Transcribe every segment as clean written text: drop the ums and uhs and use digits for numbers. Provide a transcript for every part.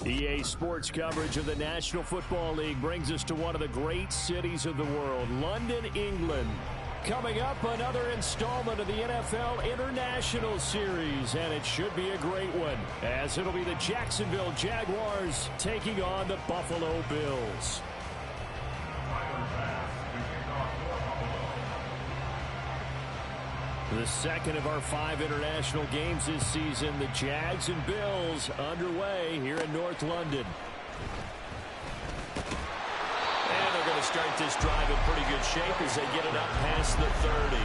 EA Sports coverage of the National Football League brings us to one of the great cities of the world, London, England. Coming up, another installment of the NFL International Series, and it should be a great one, as it'll be the Jacksonville Jaguars taking on the Buffalo Bills. The second of our 5 international games this season, the Jags and Bills underway here in North London. And they're going to start this drive in pretty good shape as they get it up past the 30.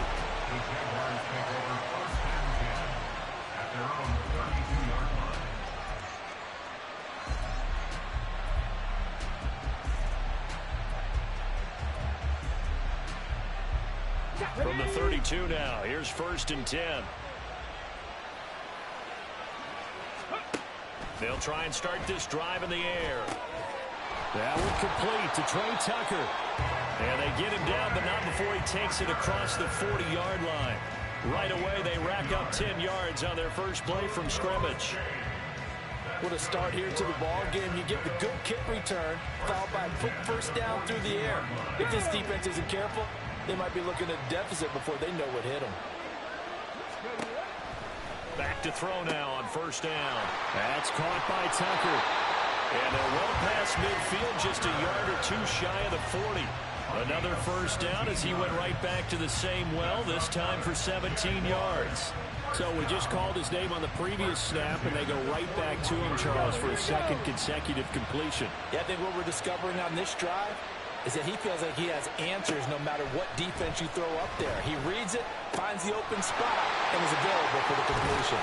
From the 32 now, here's 1st and 10. They'll try and start this drive in the air. That one complete to Trey Tucker. And they get him down, but not before he takes it across the 40-yard line. Right away, they rack up 10 yards on their first play from scrimmage. What a start here to the ball game. You get the good kick return, followed by a quick first down through the air. If this defense isn't careful, they might be looking at a deficit before they know what hit them. Back to throw now on 1st down. That's caught by Tucker. And they're well past midfield, just a yard or 2 shy of the 40. Another 1st down as he went right back to the same well, this time for 17 yards. So we just called his name on the previous snap, and they go right back to him, Charles, for a second consecutive completion. Yeah, I think what we're discovering on this drive is that he feels like he has answers no matter what defense you throw up there. He reads it, finds the open spot, and is available for the completion.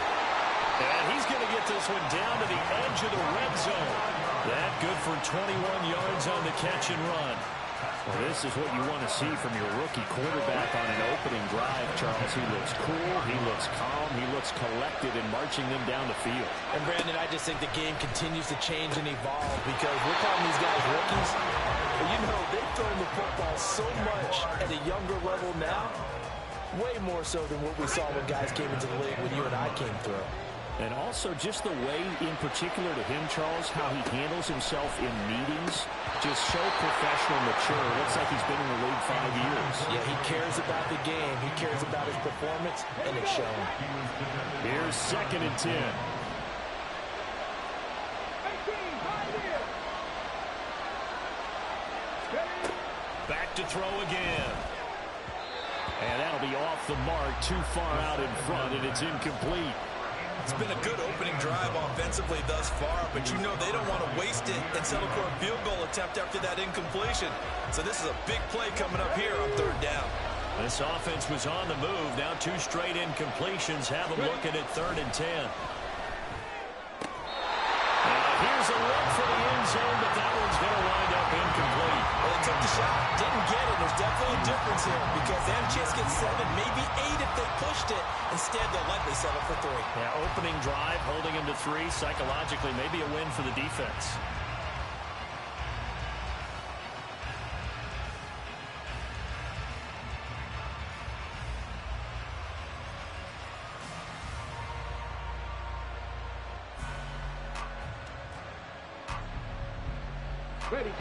And he's going to get this one down to the edge of the red zone. That good for 21 yards on the catch and run. Well, this is what you want to see from your rookie quarterback on an opening drive, Charles. He looks cool, he looks calm, he looks collected in marching them down the field. And, Brandon, I just think the game continues to change and evolve because we're calling these guys rookies. But, you know, they've thrown the football so much at a younger level now, way more so than what we saw when guys came into the league when you and I came through. And also just the way, in particular to him, Charles, how he handles himself in meetings, just so professional, mature. Looks like he's been in the league 5 years. Yeah, he cares about the game. He cares about his performance, and it's showing. Here's 2nd and 10. Back to throw again. And that'll be off the mark, too far out in front, and it's incomplete. It's been a good opening drive offensively thus far, but you know they don't want to waste it and settle for a field goal attempt after that incompletion. So this is a big play coming up here on 3rd down. This offense was on the move. Now 2 straight incompletions have them looking at 3rd and 10. Here's a look for the end zone, but that one's going to wind up incomplete. Well, they took the shot, didn't get it. There's definitely a difference here because they had a chance to get 7, maybe 8 if they pushed it. Instead, they'll likely settle for 3. Yeah, opening drive, holding him to 3. Psychologically, maybe a win for the defense.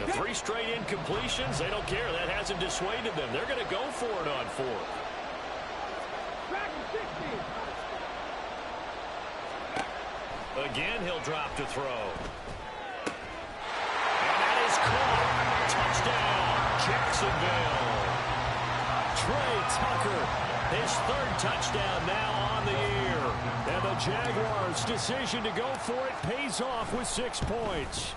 The 3 straight incompletions, they don't care. That hasn't dissuaded them. They're going to go for it on 4th. Again, he'll drop to throw. And that is caught. Touchdown, Jacksonville. Trey Tucker, his 3rd touchdown now on the year. And the Jaguars' decision to go for it pays off with 6 points.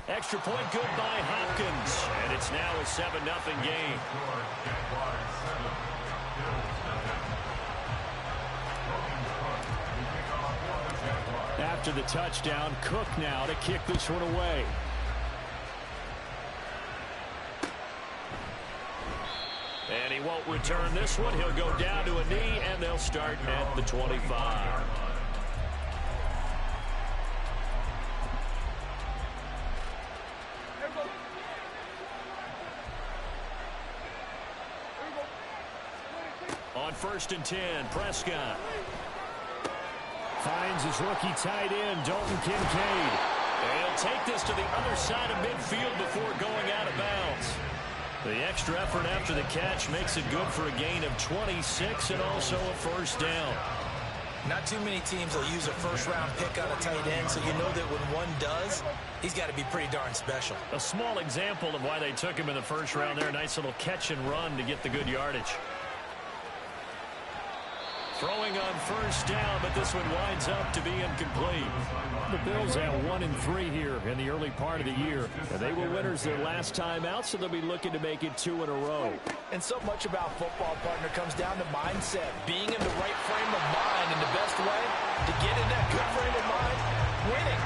Extra point good by Hopkins. And it's now a 7-0 game. After the touchdown, Cook now to kick this one away. And he won't return this one. He'll go down to a knee, and they'll start at the 25. On 1st and 10, Prescott finds his rookie tight end, Dalton Kincaid. And he'll take this to the other side of midfield before going out of bounds. The extra effort after the catch makes it good for a gain of 26 and also a first down. Not too many teams will use a first-round pick on a tight end, so you know that when one does, he's got to be pretty darn special. A small example of why they took him in the first round there. Nice little catch and run to get the good yardage. Throwing on first down, but this one winds up to be incomplete. The Bills have 1-3 here in the early part of the year. And they were winners their last time out, so they'll be looking to make it 2 in a row. And so much about football, partner, comes down to mindset. Being in the right frame of mind, and the best way to get in that good frame of mind, winning.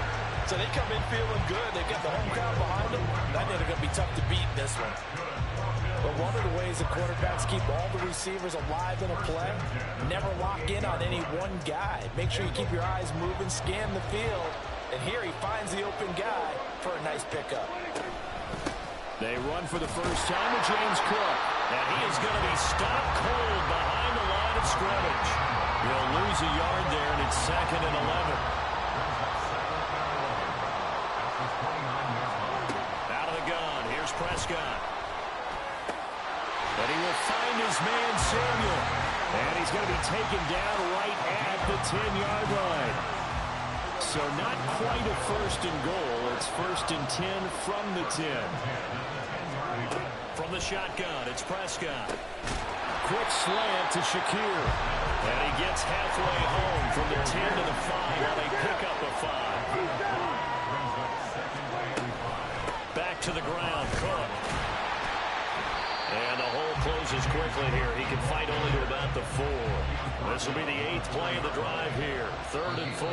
So they come in feeling good. They've got the home crowd behind them. I think they're going to be tough to beat in this one. But one of the ways that quarterbacks keep all the receivers alive in a play, never lock in on any one guy. Make sure you keep your eyes moving, scan the field, and here he finds the open guy for a nice pickup. They run for the first time with James Cook, and he is going to be stopped cold behind the line of scrimmage. He'll lose a yard there, and it's 2nd and 11. Out of the gun, here's Prescott. But he will find his man, Samuel. And he's going to be taken down right at the 10-yard line. So not quite a first and goal. It's 1st and 10 from the 10. From the shotgun, it's Prescott. Quick slant to Shakir. And he gets halfway home from the 10 to the 5 while they pick up a 5. Back to the ground, Cook. And the hole closes quickly here. He can fight only to about the 4. This will be the 8th play of the drive here. 3rd and 4.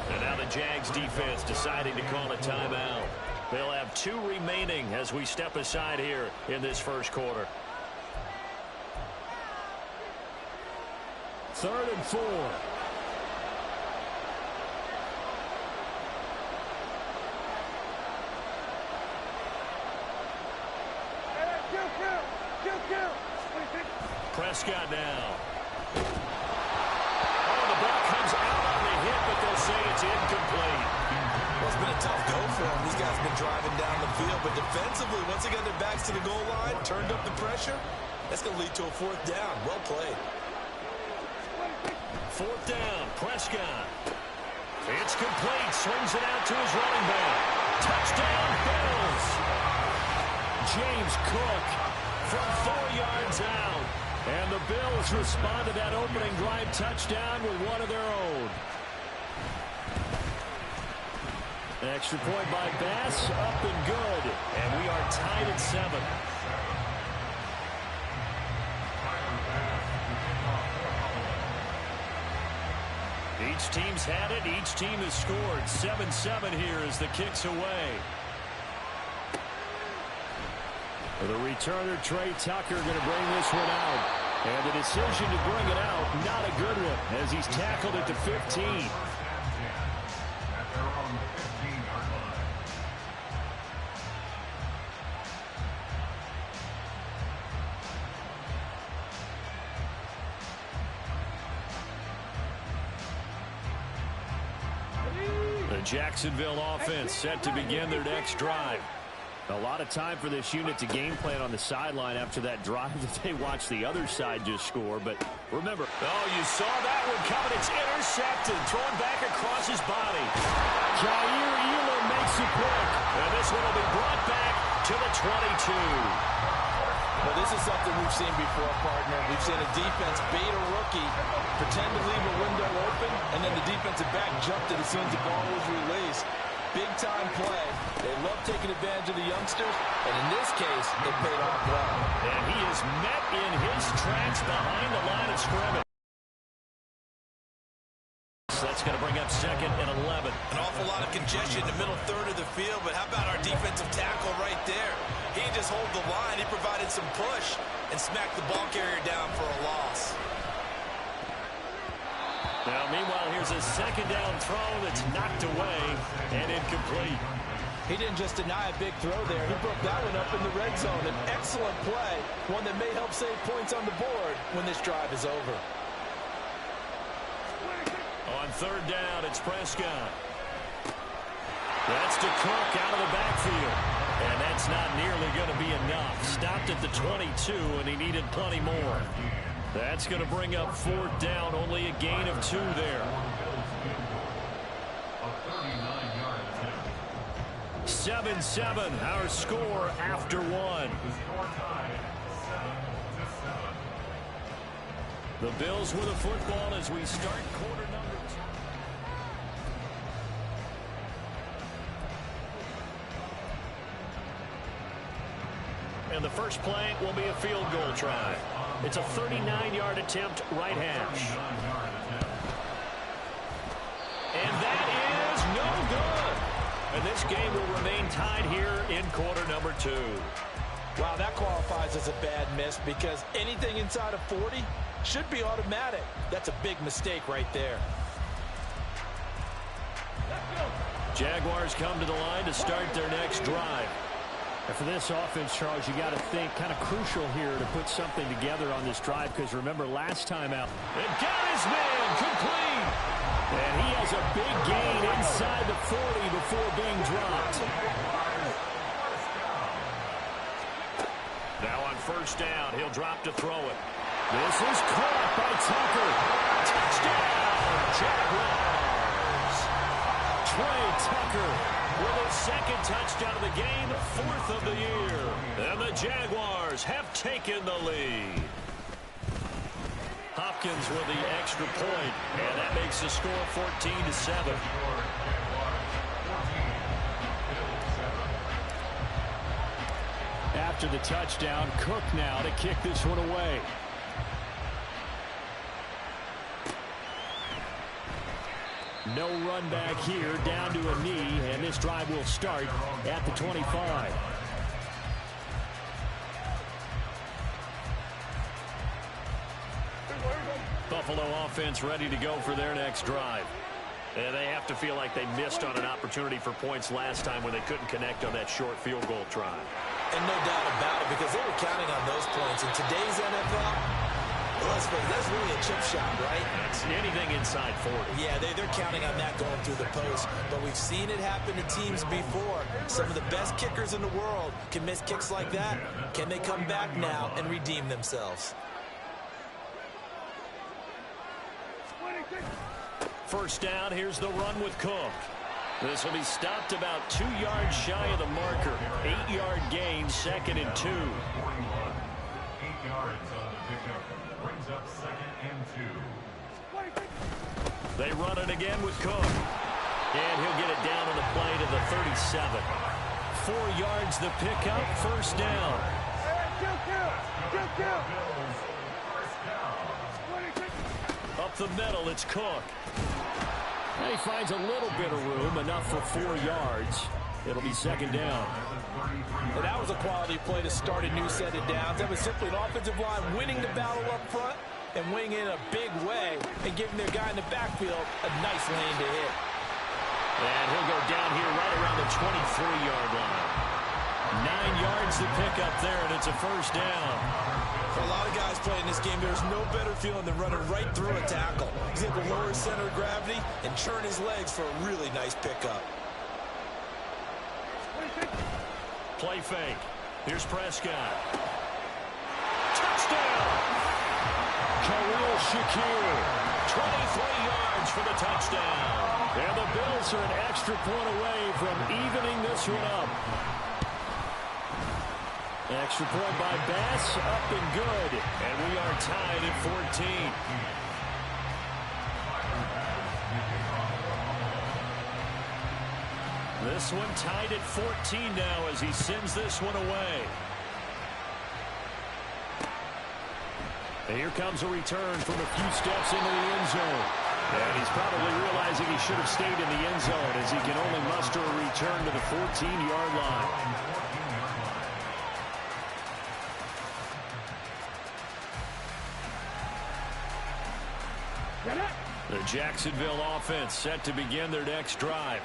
And now the Jags defense deciding to call a timeout. They'll have 2 remaining as we step aside here in this first quarter. 3rd and 4. Prescott now. Oh, the ball comes out on the hit, but they'll say it's incomplete. Well, it's been a tough go for them. These guys have been driving down the field, but defensively, once they got their backs to the goal line, turned up the pressure, that's going to lead to a 4th down. Well played. 4th down, Prescott. It's complete. Swings it out to his running back. Touchdown, Bills. James Cook from 4 yards out. And the Bills respond to that opening drive touchdown with one of their own. Extra point by Bass, up and good. And we are tied at 7. Each team's had it. Each team has scored. 7-7 here as the kick's away. The returner, Trey Tucker, going to bring this one out. And the decision to bring it out, not a good one, as he's tackled at the 15. The Jacksonville offense set to begin their next drive. A lot of time for this unit to game plan on the sideline after that drive that they watched the other side just score. But remember, oh, you saw that one coming. It's intercepted, thrown back across his body. Jair Elam makes a pick, and this one will be brought back to the 22. Well, this is something we've seen before, partner. We've seen a defense bait a rookie, pretend to leave a window open, and then the defensive back jumped it as soon as the ball was released. Big-time play. They love taking advantage of the youngsters, and in this case, it paid off well. And he is met in his tracks behind the line of scrimmage. So that's going to bring up 2nd and 11. An awful lot of congestion in the middle third of the field, but how about our defensive tackle right there? He just hold the line. He provided some push and smacked the ball carrier down for a loss. Now, meanwhile, here's a 2nd down throw that's knocked away and incomplete. He didn't just deny a big throw there. He broke that one up in the red zone. An excellent play, one that may help save points on the board when this drive is over. On 3rd down, it's Prescott. That's to Cook out of the backfield. And that's not nearly going to be enough. Stopped at the 22, and he needed plenty more. That's going to bring up 4th down. Only a gain of 2 there. 7-7, our score after 1. The Bills with the football as we start quarter number 2. And the first play will be a field goal try. It's a 39-yard attempt, right hash. And that is no good. And this game will remain tied here in quarter number 2. Wow, that qualifies as a bad miss because anything inside of 40 should be automatic. That's a big mistake right there. Jaguars come to the line to start their next drive. And for this offense, Charles, you got to think kind of crucial here to put something together on this drive because remember last time out. And got his man complete. And he has a big gain inside the 40 before being dropped. Now on first down, he'll drop to throw it. This is caught by Tucker. Touchdown, Jaguars. Trey Tucker with his 2nd touchdown of the game, 4th of the year. And the Jaguars have taken the lead. Hopkins with the extra point, and that makes the score 14-7. After the touchdown, Cook now to kick this one away. No run back here, down to a knee, and this drive will start at the 25. Buffalo offense ready to go for their next drive. And they have to feel like they missed on an opportunity for points last time when they couldn't connect on that short field goal try. And no doubt about it, because they were counting on those points. In today's NFL, let's face it, that's really a chip shot, right? It's anything inside 40. Yeah, they're counting on that going through the post. But we've seen it happen to teams before. Some of the best kickers in the world can miss kicks like that. Can they come back now and redeem themselves? First down, here's the run with Cook. This will be stopped about 2 yards shy of the marker. 8-yard gain, 2nd and 2. 8 yards on the pickup. Brings up 2nd and 2. They run it again with Cook. And he'll get it down on the play to the 37. 4 yards the pickup, first down. Up the middle, it's Cook. And he finds a little bit of room, enough for 4 yards. It'll be 2nd down. And that was a quality play to start a new set of downs. That was simply an offensive line winning the battle up front and winning in a big way and giving their guy in the backfield a nice lane to hit. And he'll go down here right around the 23-yard line. 9 yards to pick up there, and it's a first down. For a lot of guys playing this game, there's no better feeling than running right through a tackle. He's able to lower his center of gravity and churn his legs for a really nice pickup. Play fake. Here's Prescott. Touchdown! Khalil Shakir. 23 yards for the touchdown. And the Bills are an extra point away from evening this one up. Extra point by Bass, up and good. And we are tied at 14. This one tied at 14 now as he sends this one away. And here comes a return from a few steps into the end zone. And he's probably realizing he should have stayed in the end zone as he can only muster a return to the 14-yard line. The Jacksonville offense set to begin their next drive.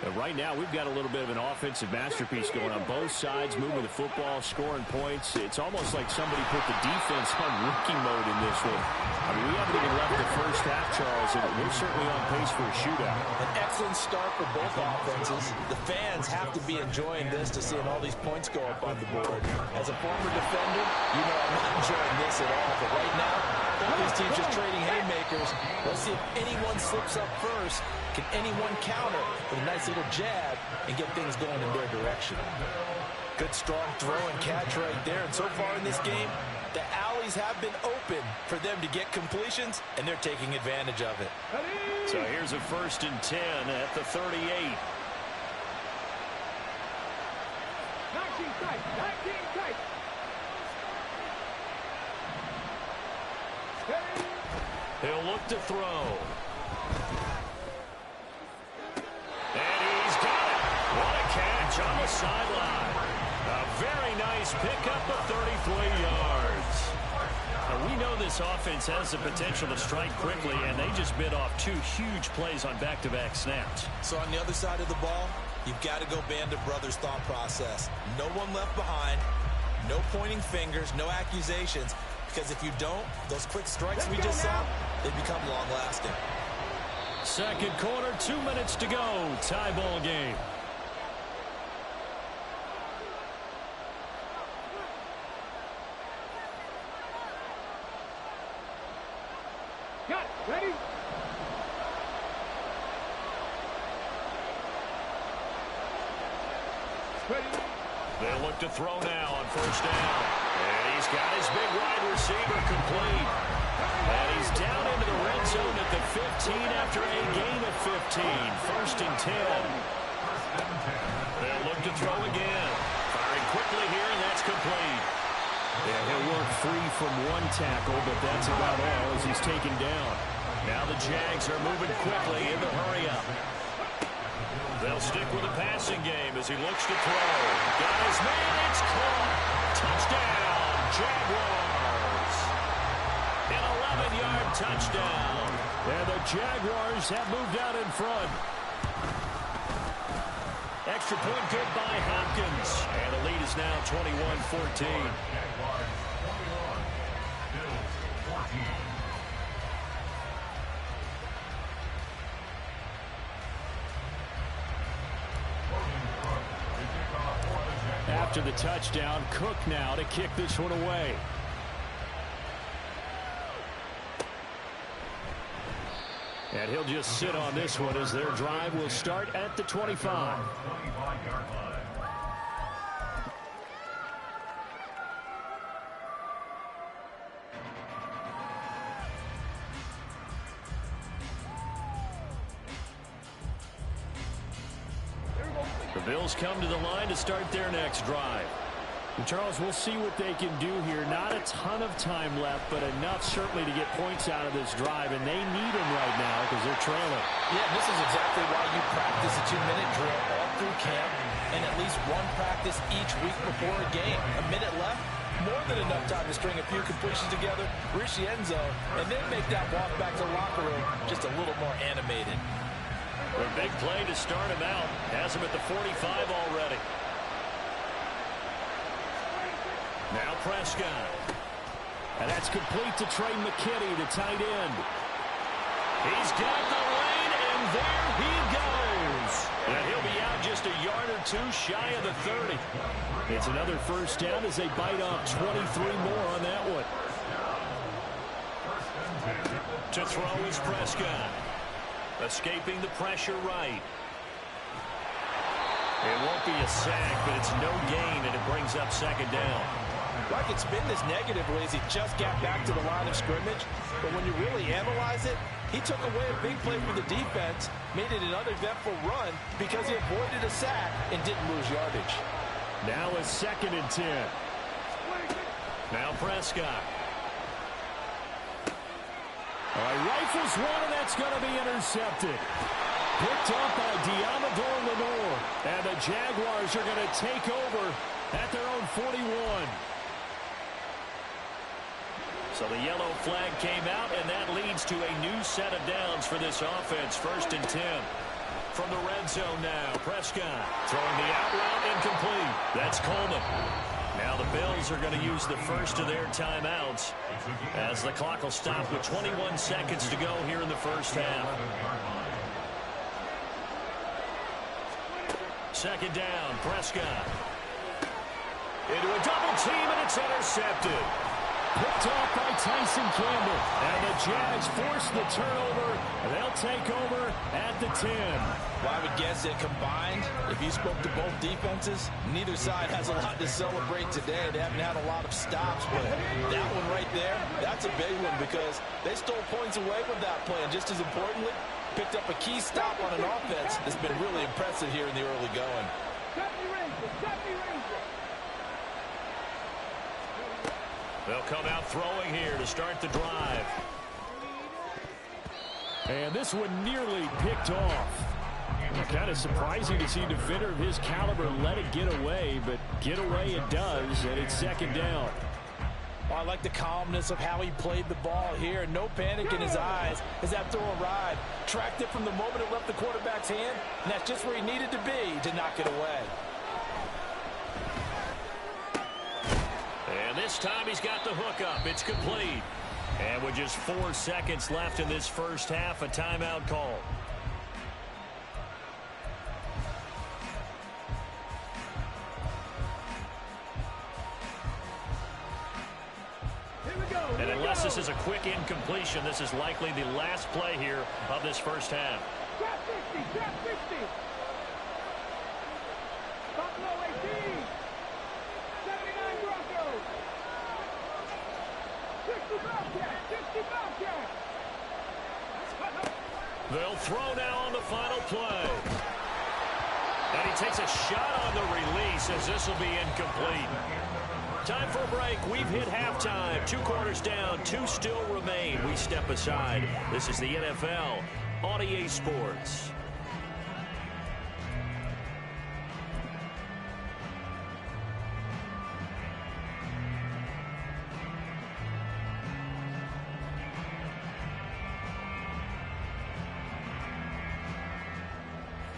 And right now, we've got a little bit of an offensive masterpiece going on both sides, moving the football, scoring points. It's almost like somebody put the defense on rookie mode in this one. I mean, we haven't even left the first half, Charles, and we're certainly on pace for a shootout. An excellent start for both offenses. The fans have to be enjoying this to seeing all these points go up on the board. As a former defender, you know I'm not enjoying this at all. But right now, both these teams just trading haymakers. Let's see if anyone slips up first. Can anyone counter with a nice little jab and get things going in their direction? Good, strong throw and catch right there. And so far in this game, the alleys have been open for them to get completions, and they're taking advantage of it. So here's a 1st and 10 at the 38. 19 tight, 19 tight. He'll look to throw. And he's got it. What a catch on the sideline. A very nice pickup of 33 yards. Now, we know this offense has the potential to strike quickly, and they just bit off 2 huge plays on back-to-back snaps. So on the other side of the ball, you've got to go Band of Brothers thought process. No one left behind, no pointing fingers, no accusations, because if you don't, those quick strikes we just saw, they become long-lasting. Second quarter, 2 minutes to go. Tie ball game. Got it. Ready? Ready. They'll look to throw now on 1st down. And he's got his big wide receiver complete. And he's down into the red zone at the 15 after a gain of 15. 1st and 10. They'll look to throw again. Firing quickly here, and that's complete. Yeah, he'll work free from one tackle, but that's about all as he's taken down. Now the Jags are moving quickly in the hurry-up. They'll stick with the passing game as he looks to throw. Got his man, it's caught. Touchdown, Jaguars. An 11-yard touchdown. And the Jaguars have moved out in front. Extra point good by Hopkins. And the lead is now 21-14. After the touchdown, Cook now to kick this one away. And he'll just sit on this one as their drive will start at the 25. The Bills come to the line to start their next drive. And Charles, we'll see what they can do here. Not a ton of time left, but enough certainly to get points out of this drive, and they need them right now because they're trailing. Yeah, this is exactly why you practice a 2-minute drill all through camp and at least one practice each week before a game. A minute left, more than enough time to string a few completions together, reach the end zone, and then make that walk back to the locker room just a little more animated. A big play to start him out. Has him at the 45 already. Now Prescott. And that's complete to Trey McKinney, the tight end. He's got the lane, and there he goes. And he'll be out just a yard or 2 shy of the 30. It's another 1st down as they bite off 23 more on that one. To throw is Prescott. Escaping the pressure right. It won't be a sack, but it's no gain, and it brings up 2nd down. Like it's been this negatively as he just got back to the line of scrimmage. But when you really analyze it, he took away a big play for the defense, made it an uneventful run because he avoided a sack and didn't lose yardage. Now a 2nd and 10. Now Prescott. All right, rifles one, and that's going to be intercepted. Picked up by Diamador Lenore. And the Jaguars are going to take over at their own 41. So the yellow flag came out, and that leads to a new set of downs for this offense. 1st and 10. from the red zone now. Prescott throwing the out route, incomplete. That's Coleman. Now the Bills are going to use the first of their timeouts as the clock will stop with 21 seconds to go here in the first half. Second down, Prescott. Into a double team, and it's intercepted. Picked off by Tyson Campbell. And the Jags force the turnover. They'll take over at the 10. Well, I would guess that combined, if you spoke to both defenses, neither side has a lot to celebrate today. They haven't had a lot of stops, but that one right there, that's a big one because they stole points away with that play. And just as importantly, picked up a key stop on an offense that's been really impressive here in the early going. They'll come out throwing here to start the drive. And this one nearly picked off. Kind of surprising to see a defender of his caliber let it get away, but get away it does, and it's second down. Oh, I like the calmness of how he played the ball here. No panic in his eyes as that throw arrived. Tracked it from the moment it left the quarterback's hand, and that's just where he needed to be to knock it away. And this time he's got the hook up. It's complete. And with just 4 seconds left in this first half, a timeout call. And unless this is a quick incompletion, this is likely the last play here of this first half. Trap 50, trap 50. Buffalo 18. 79 Broncos. 60 Bobcats, 60 Bobcats. They'll throw now on the final play. And he takes a shot on the release as this will be incomplete. Time for a break. We've hit halftime. 2 quarters down. 2 still remain. We step aside. This is the NFL on EA Sports.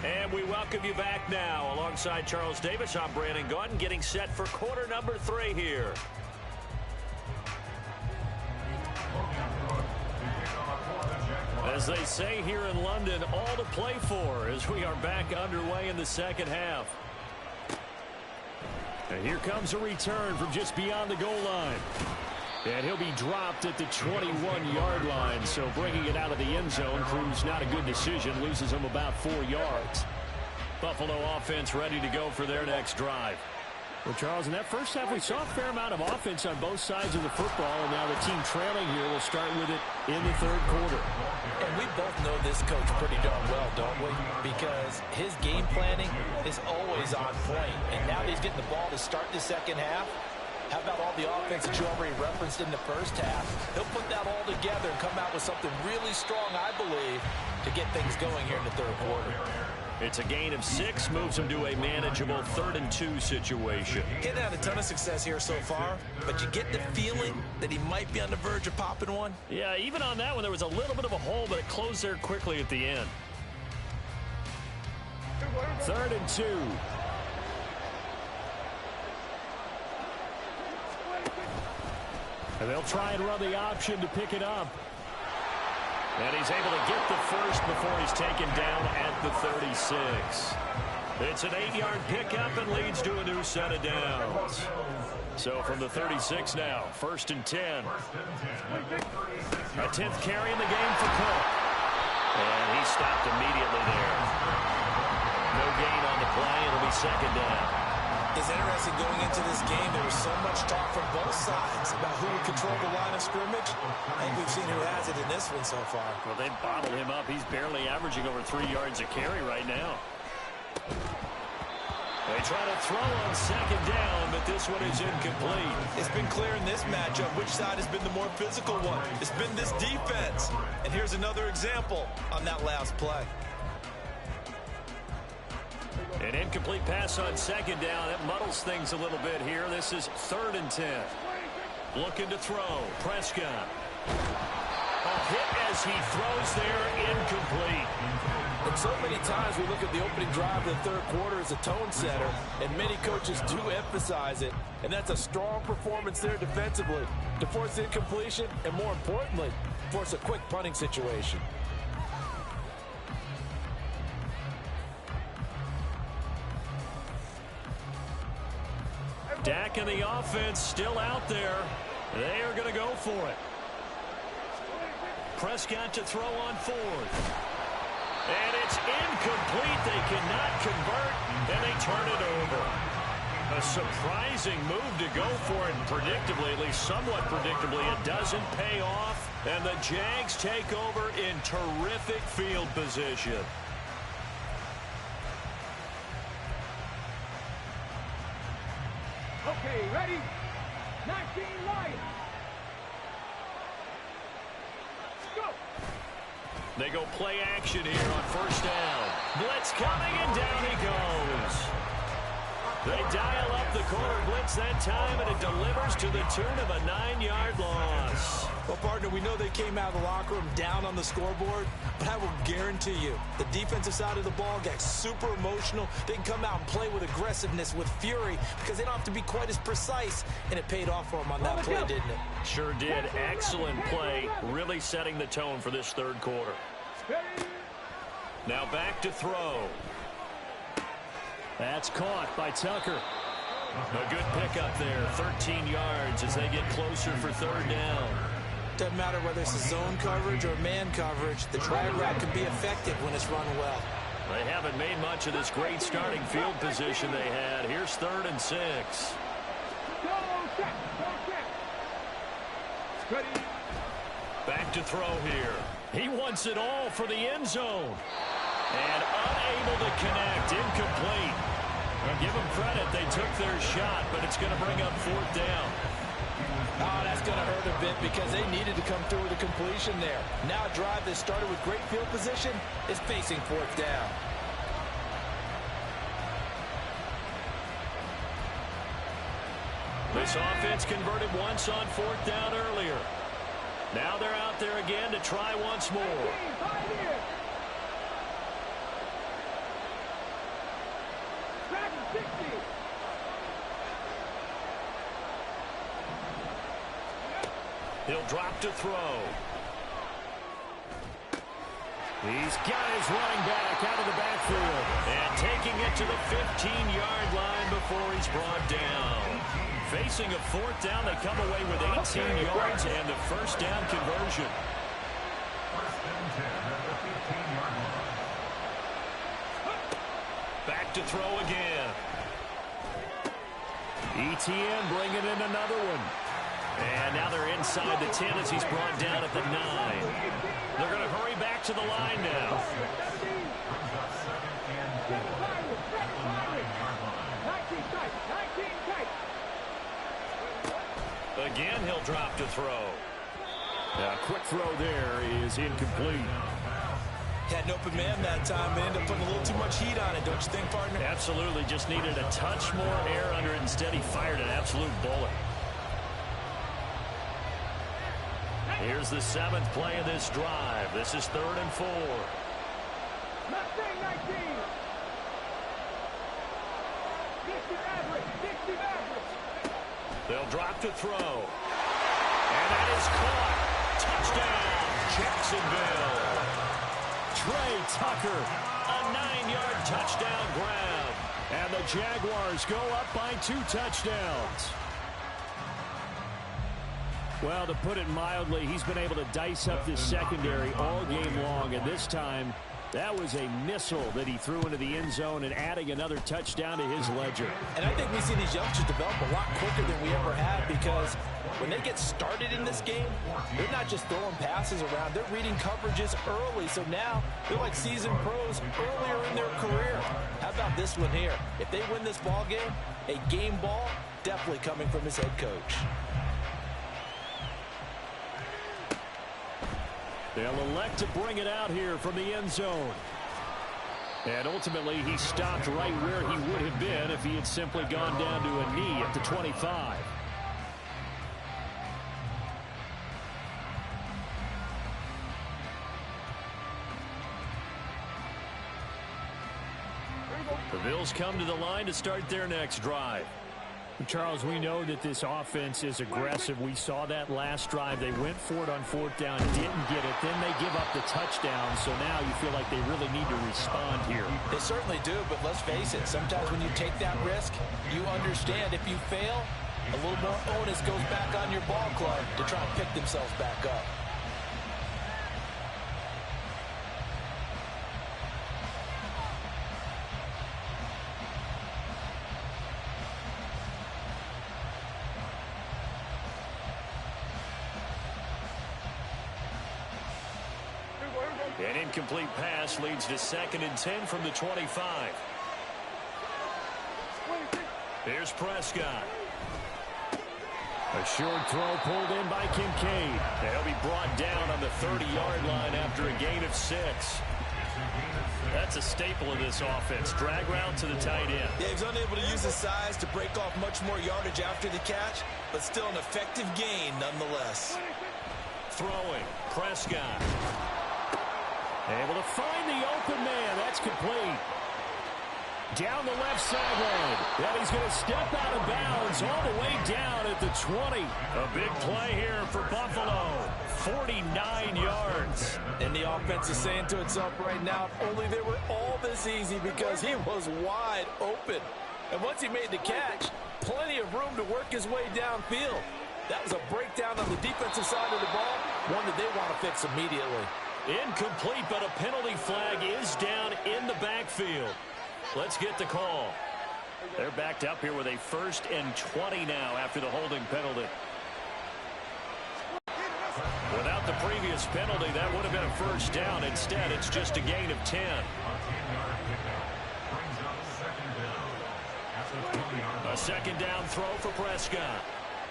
And we welcome you back now. Alongside Charles Davis, I'm Brandon Gaudin, getting set for quarter number 3 here. As they say here in London, all to play for as we are back underway in the second half. And here comes a return from just beyond the goal line. And he'll be dropped at the 21-yard line, so bringing it out of the end zone proves not a good decision, loses him about 4 yards. Buffalo offense ready to go for their next drive. Well, Charles, in that first half, we saw a fair amount of offense on both sides of the football, and now the team trailing here will start with it in the third quarter. And we both know this coach pretty darn well, don't we? Because his game planning is always on point, and now that he's getting the ball to start the second half, how about all the offense that you already referenced in the first half? He'll put that all together and come out with something really strong, I believe, to get things going here in the third quarter. It's a gain of 6, moves him to a manageable 3rd and 2 situation. He hasn't had a ton of success here so far, but you get the feeling that he might be on the verge of popping one. Yeah, even on that one, there was a little bit of a hole, but it closed there quickly at the end. 3rd and 2. And they'll try and run the option to pick it up. And he's able to get the first before he's taken down at the 36. It's an 8-yard pickup and leads to a new set of downs. So from the 36 now, 1st and 10. A 10th carry in the game for Cook. And he stopped immediately there. No gain on the play. It'll be 2nd down. It's interesting going into this game. There was so much talk from both sides about who would control the line of scrimmage. I think we've seen who has it in this one so far. Well, they bottled him up. He's barely averaging over 3 yards a carry right now. They try to throw on 2nd down, but this one is incomplete. It's been clear in this matchup which side has been the more physical one. It's been this defense. And here's another example on that last play. An incomplete pass on 2nd down. That muddles things a little bit here. This is 3rd and 10. Looking to throw. Prescott. Hit as he throws there, incomplete. And so many times we look at the opening drive of the third quarter as a tone setter, and many coaches do emphasize it. And that's a strong performance there defensively to force incompletion and, more importantly, force a quick punting situation. Dak and the offense still out there. They are going to go for it. Prescott to throw on fourth. And it's incomplete. They cannot convert, and they turn it over. A surprising move to go for it, and predictably, at least somewhat predictably, it doesn't pay off. And the Jags take over in terrific field position. Okay, ready? 19 Lions. Go. They go play action here on first down. Blitz coming, and down he goes. They dial up the corner blitz that time, and it delivers to the tune of a 9-yard loss. Well, partner, we know they came out of the locker room down on the scoreboard, but I will guarantee you the defensive side of the ball got super emotional. They can come out and play with aggressiveness, with fury, because they don't have to be quite as precise, and it paid off for them on that play, didn't it? Sure did. Excellent play, really setting the tone for this third quarter. Now back to throw. That's caught by Tucker. A good pickup there, 13 yards as they get closer for third down. Doesn't matter whether it's a zone coverage or man coverage, the drag route can be effective when it's run well. They haven't made much of this great starting field position they had. Here's 3rd and 6. Go check. Ready? Back to throw here. He wants it all for the end zone. And unable to connect, incomplete. Well, give them credit, they took their shot, but it's going to bring up 4th down. Oh, that's going to hurt a bit because they needed to come through with a completion there. Now a drive that started with great field position is facing 4th down. This offense converted once on 4th down earlier. Now they're out there again to try once more. He'll drop to throw. He's got his running back out of the backfield. And taking it to the 15-yard line before he's brought down. Facing a 4th down, they come away with 18 yards and the first down conversion. First and 10 at the 15-yard line. Back to throw again. ETN bringing in another one. And now they're inside the 10 as he's brought down at the 9. They're going to hurry back to the line now. Again, he'll drop to throw. A quick throw there is incomplete. Had an open man that time, but ended up putting a little too much heat on it, don't you think, partner? Absolutely, just needed a touch more air under it. Instead, he fired an absolute bullet. Here's the 7th play of this drive. This is 3rd and 4. They'll drop to throw. And that is caught. Touchdown, Jacksonville. Trey Tucker, a 9-yard touchdown grab. And the Jaguars go up by 2 touchdowns. Well, to put it mildly, he's been able to dice up this secondary all game long, and this time that was a missile that he threw into the end zone and adding another touchdown to his ledger. And I think we see these youngsters develop a lot quicker than we ever have because when they get started in this game, they're not just throwing passes around, they're reading coverages early. So now they're like seasoned pros earlier in their career. How about this one here? If they win this ball game, a game ball definitely coming from his head coach. They'll elect to bring it out here from the end zone. And ultimately, he stopped right where he would have been if he had simply gone down to a knee at the 25. The Bills come to the line to start their next drive. Charles, we know that this offense is aggressive. We saw that last drive. They went for it on fourth down, didn't get it. Then they give up the touchdown, so now you feel like they really need to respond here. They certainly do, but let's face it. Sometimes when you take that risk, you understand if you fail, a little more onus goes back on your ball club to try and pick themselves back up. An incomplete pass leads to 2nd and 10 from the 25. Here's Prescott. A short throw pulled in by Kincaid. He'll be brought down on the 30-yard line after a gain of 6. That's a staple of this offense. Drag route to the tight end. Yeah, he's unable to use his size to break off much more yardage after the catch, but still an effective gain nonetheless. Throwing, Prescott. Able to find the open man. That's complete. Down the left sideline. And he's going to step out of bounds all the way down at the 20. A big play here for Buffalo. 49 yards. And the offense is saying to itself right now, if only they were all this easy, because he was wide open. And once he made the catch, plenty of room to work his way downfield. That was a breakdown on the defensive side of the ball, one that they want to fix immediately. Incomplete, but a penalty flag is down in the backfield. Let's get the call. They're backed up here with a 1st and 20 now after the holding penalty. Without the previous penalty, that would have been a 1st down. Instead, it's just a gain of 10. A 2nd down throw for Prescott.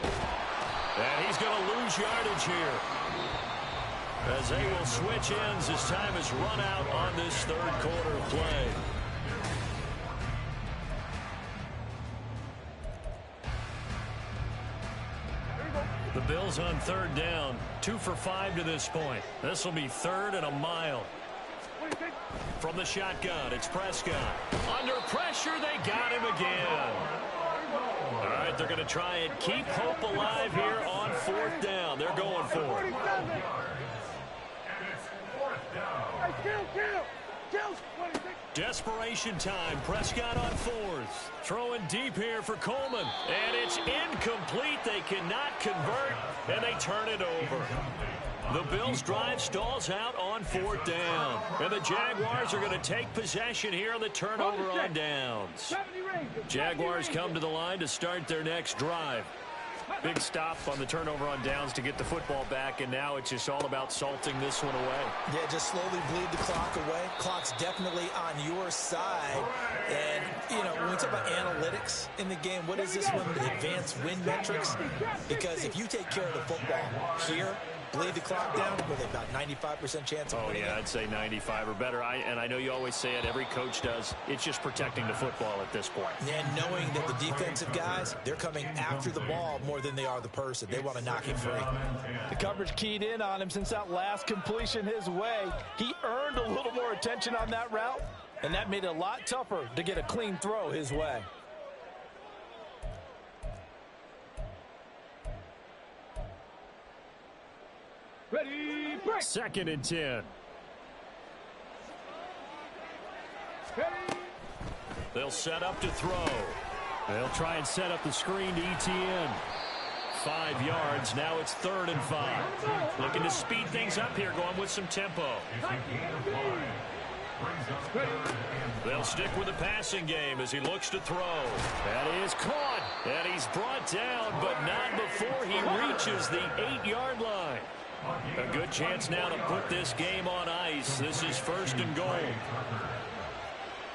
And he's going to lose yardage here, as they will switch ends as time has run out on this 3rd quarter of play. The Bills on 3rd down, 2 for 5 to this point. This will be 3rd and a mile. From the shotgun, it's Prescott. Under pressure, they got him again. All right, they're going to try and keep hope alive here on 4th down. They're going for it. Desperation time. Prescott on 4th. Throwing deep here for Coleman. And it's incomplete. They cannot convert, and they turn it over. The Bills' drive stalls out on 4th down. And the Jaguars are going to take possession here on the turnover on downs. Jaguars come to the line to start their next drive. Big stop on the turnover on downs to get the football back, and now it's just all about salting this one away. Yeah, just slowly bleed the clock away. Clock's definitely on your side. And, you know, when we talk about analytics in the game, what is this one? Advanced win metrics? Because if you take care of the football here, bleed the clock down with about 95% chance of winning. Oh, yeah, I'd say 95 or better. And I know you always say it, every coach does. It's just protecting the football at this point. And knowing that the defensive guys, they're coming after the ball more than they are the person. They want to knock it free. The coverage keyed in on him since that last completion his way. He earned a little more attention on that route, and that made it a lot tougher to get a clean throw his way. Ready, break. 2nd and 10. Ready. They'll set up to throw. They'll try and set up the screen to ETN. 5 yards. Now it's 3rd and 5. Looking to speed things up here, going with some tempo. They'll stick with the passing game as he looks to throw. That is caught. And he's brought down, but not before he reaches the 8-yard line. A good chance now to put this game on ice. This is 1st and goal.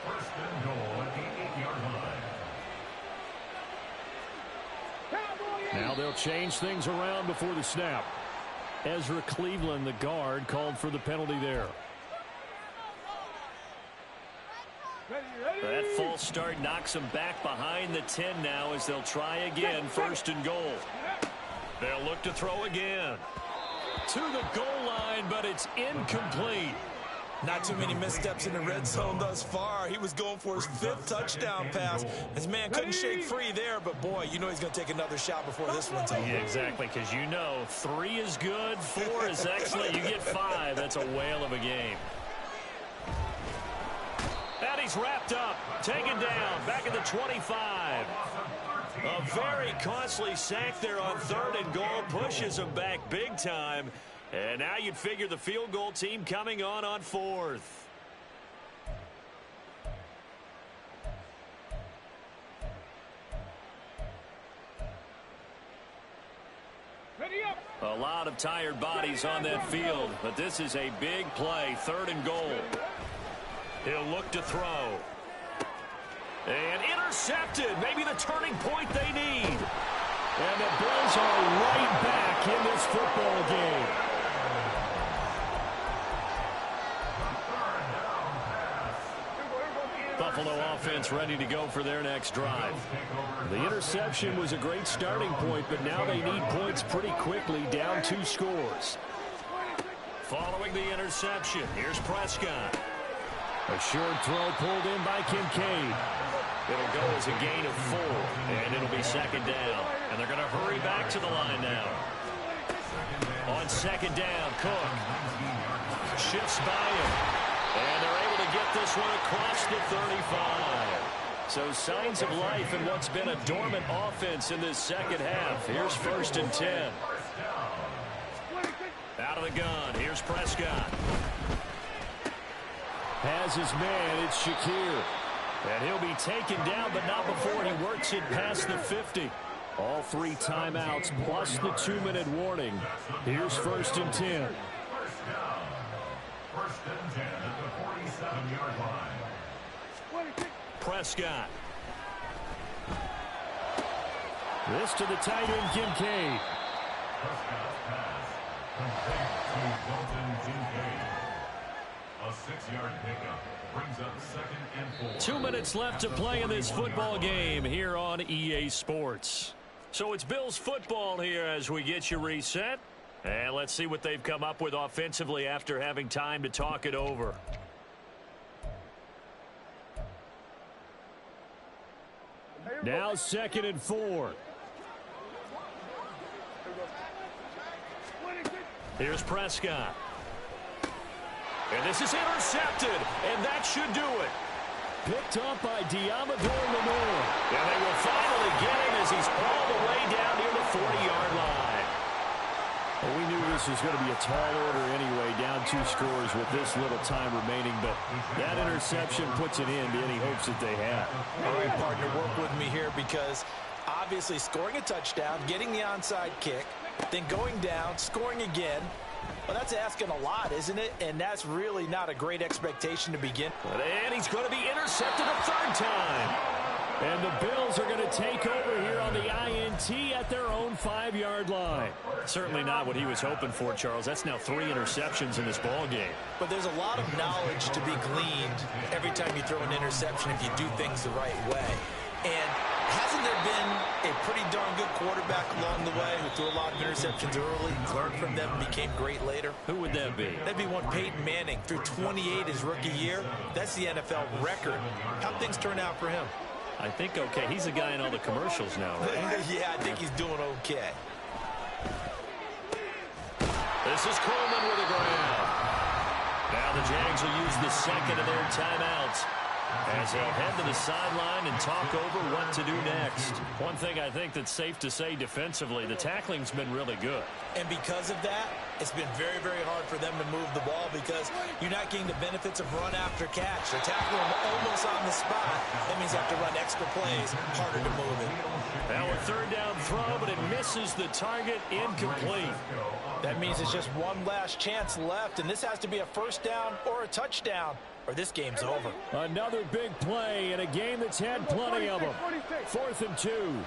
1st and goal at the 8-yard line. Now they'll change things around before the snap. Ezra Cleveland, the guard, called for the penalty there. That false start knocks them back behind the 10 now as they'll try again. 1st and goal. They'll look to throw again. To the goal line, but it's incomplete. Not too many missteps in the red zone thus far. He was going for his 5th touchdown pass. His man couldn't shake free there, but boy, you know he's going to take another shot before this one's over. Yeah, exactly, because you know 3 is good, 4 is excellent. You get 5, that's a whale of a game. And he's wrapped up, taken down, back at the 25. A very costly sack there on 3rd and goal, pushes him back big time. And now you'd figure the field goal team coming on 4th. Ready up. A lot of tired bodies on that field, but this is a big play, 3rd and goal. He'll look to throw. And intercepted, maybe the turning point they need. And the Bills are right back in this football game. Buffalo offense ready to go for their next drive. The interception was a great starting point, but now they need points pretty quickly, down 2 scores. Following the interception, here's Prescott. A short throw pulled in by Kincaid. It'll go as a gain of 4, and it'll be 2nd down. And they're going to hurry back to the line now. On 2nd down, Cook shifts by him. And they're able to get this one across the 35. So signs of life in what's been a dormant offense in this second half. Here's 1st and 10. Out of the gun, here's Prescott. Has his man, it's Shakir. And he'll be taken down, but not before he works it past the 50. All 3 timeouts plus the 2-minute warning. Here's 1st and 10. 1st and 10 at the 47-yard line. Prescott. This to the tight end, Kincaid. Prescott's pass complete to Dalton Kincaid. A 6-yard pickup brings up 2nd and 4. 2 minutes left to play in this football game here on EA Sports. So it's Bills football here as we get you reset. And let's see what they've come up with offensively after having time to talk it over. Now 2nd and 4. Here's Prescott. And this is intercepted, and that should do it. Picked up by Diamador Lenore. And they will finally get him as he's all the way down near the 40-yard line. Well, we knew this was going to be a tall order anyway, down 2 scores with this little time remaining, but that interception puts an end to any hopes that they have. All right, partner, work with me here because obviously scoring a touchdown, getting the onside kick, then going down, scoring again. Well, that's asking a lot, isn't it? And that's really not a great expectation to begin. And he's going to be intercepted a 3rd time. And the Bills are going to take over here on the INT at their own 5-yard line. Certainly not what he was hoping for, Charles. That's now 3 interceptions in this ball game. But there's a lot of knowledge to be gleaned every time you throw an interception if you do things the right way. And hasn't there been a pretty darn good quarterback along the way who threw a lot of interceptions early, learned from them, and became great later? Who would that be? That'd be one Peyton Manning. Threw 28 his rookie year. That's the NFL record. How'd things turn out for him? I think okay. He's the guy in all the commercials now, right? Yeah, I think he's doing okay. This is Coleman with a grab. Now the Jags will use the 2nd of their timeouts as they'll head to the sideline and talk over what to do next. One thing I think that's safe to say defensively, the tackling's been really good. And because of that, it's been very, very hard for them to move the ball because you're not getting the benefits of run after catch. They're tackling them almost on the spot. That means you have to run extra plays, harder to move it. Now a 3rd down throw, but it misses the target, incomplete. That means it's just one last chance left, and this has to be a 1st down or a touchdown, or this game's over. Another big play in a game that's had plenty of them. 4th and 2.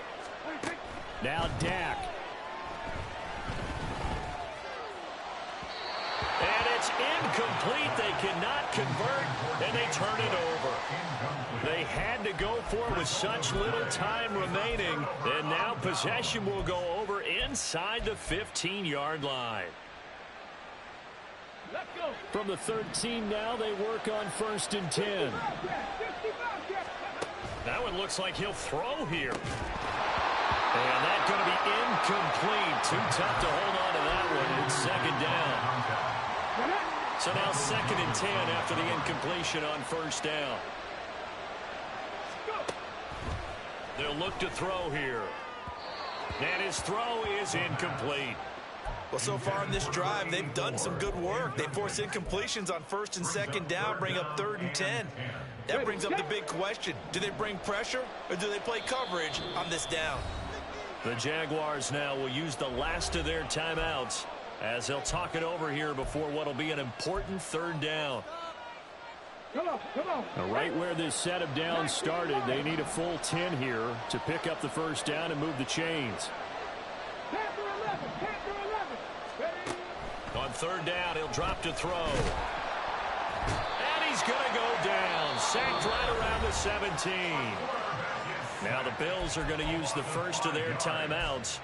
Now Dak. And it's incomplete. They cannot convert, and they turn it over. They had to go for it with such little time remaining, and now possession will go over inside the 15-yard line. From the 13 now, they work on 1st and 10. That one looks like he'll throw here. And that's going to be incomplete. Too tough to hold on to that one. It's 2nd down. So now 2nd and 10 after the incompletion on 1st down. They'll look to throw here. And his throw is incomplete. Well, so far in this drive, they've done some good work. They force incompletions on 1st and 2nd down, bring up 3rd and 10. That brings up the big question. Do they bring pressure or do they play coverage on this down? The Jaguars now will use the last of their timeouts as they'll talk it over here before what will be an important 3rd down. Right where this set of downs started, they need a full 10 here to pick up the 1st down and move the chains. On 3rd down, he'll drop to throw. And he's going to go down. Sacked right around the 17. Now the Bills are going to use the first of their timeouts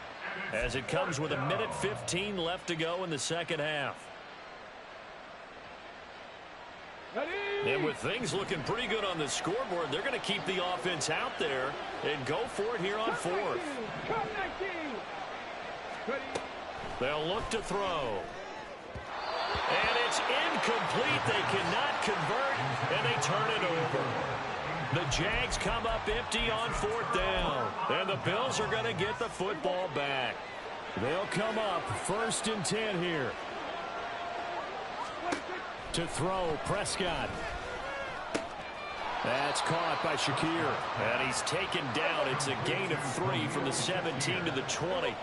as it comes with 1:15 left to go in the 2nd half. And with things looking pretty good on the scoreboard, they're going to keep the offense out there and go for it here on 4th. They'll look to throw. And it's incomplete. They cannot convert, and they turn it over. The Jags come up empty on 4th down. And the Bills are going to get the football back. They'll come up 1st and 10 here. To throw, Prescott. That's caught by Shakir. And he's taken down. It's a gain of 3 from the 17 to the 20.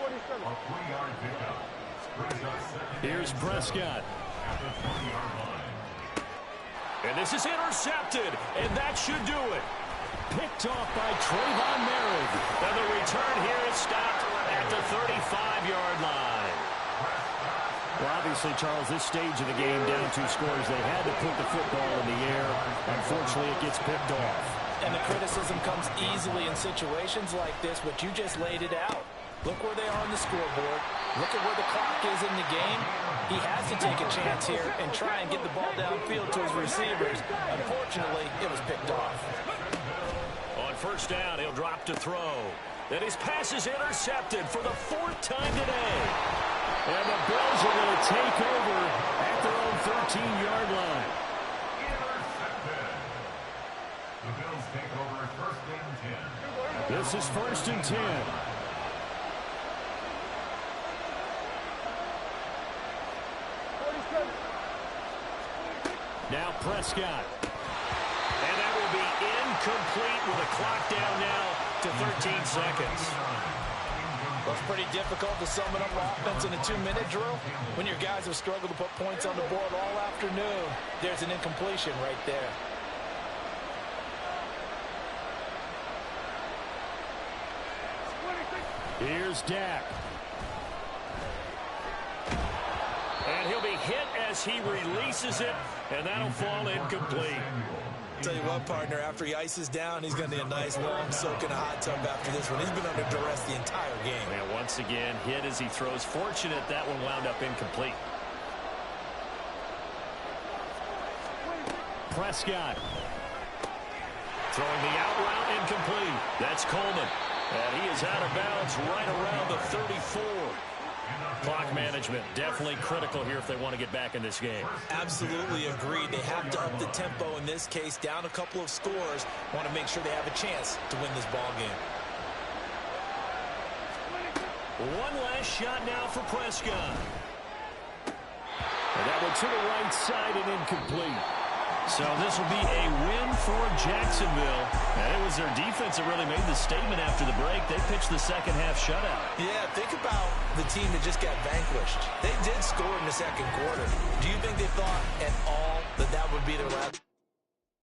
Here's Prescott. And this is intercepted, and that should do it. Picked off by Trayvon Merritt. And the return here is stopped at the 35-yard line. Well, obviously, Charles, this stage of the game, down 2 scores, they had to put the football in the air. Unfortunately, it gets picked off. And the criticism comes easily in situations like this, but you just laid it out. Look where they are on the scoreboard. Look at where the clock is in the game. He has to take a chance here and try and get the ball downfield to his receivers. Unfortunately, it was picked off. On 1st down, he'll drop to throw. Then his pass is intercepted for the 4th time today. And the Bills are going to take over at their own 13-yard line. The Bills take over 1st and 10. This is 1st and 10. Now Prescott. And that will be incomplete with a clock down now to 13 seconds. Well, it's pretty difficult to sum it up offense in a 2-minute drill. When your guys have struggled to put points on the board all afternoon, there's an incompletion right there. Here's Dak. And he'll be hit as he releases it, and that'll fall incomplete. Tell you what, partner, after he ices down, he's going to need a nice long soak in a hot tub after this one. He's been under duress the entire game. And once again, hit as he throws. Fortunate that one wound up incomplete. Prescott. Throwing the out route incomplete. That's Coleman. And he is out of bounds right around the 34. Clock management definitely critical here if they want to get back in this game. Absolutely agreed. They have to up the tempo in this case. Down a couple of scores. Want to make sure they have a chance to win this ball game. One last shot now for Prescott. And that one to the right side and incomplete. So this will be a win for Jacksonville. And it was their defense that really made the statement after the break. They pitched the second half shutout. Yeah, think about the team that just got vanquished. They did score in the second quarter. Do you think they thought at all that that would be their last?